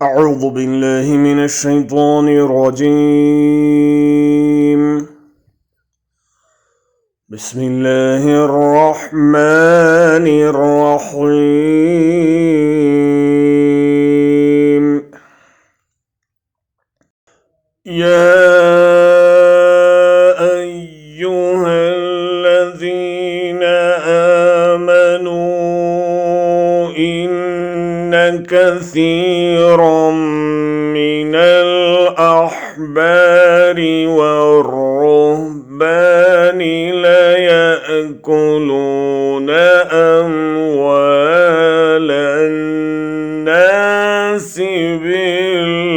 أعوذ بالله من الشيطان الرجيم. بسم الله الرحمن الرحيم. يا أيها الذين آمنوا إن كثيرا من الأحبار والرهبان ليأكلون أموال الناس بالباطل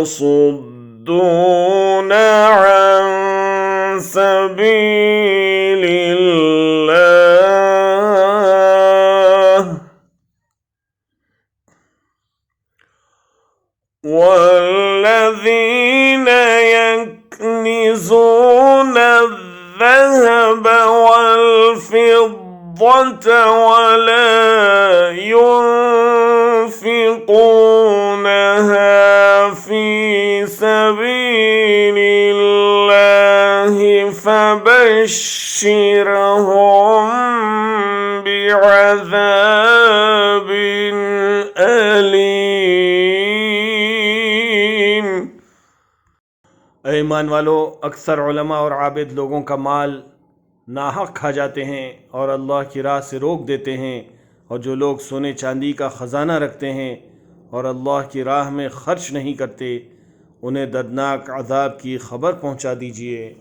ويصدون عن سبيل الله والذين يكنزون الذهب والفضة ولا ينفقونها في سبيل الله فبشرهم بعذاب أليم। ईमान वालों, अक्सर उलमा और आबिद लोगों का माल नाहक खा जाते हैं और अल्लाह की राह से रोक देते हैं, और जो लोग सोने चांदी का ख़जाना रखते हैं और अल्लाह की राह में ख़र्च नहीं करते, उन्हें दर्दनाक अज़ाब की ख़बर पहुंचा दीजिए।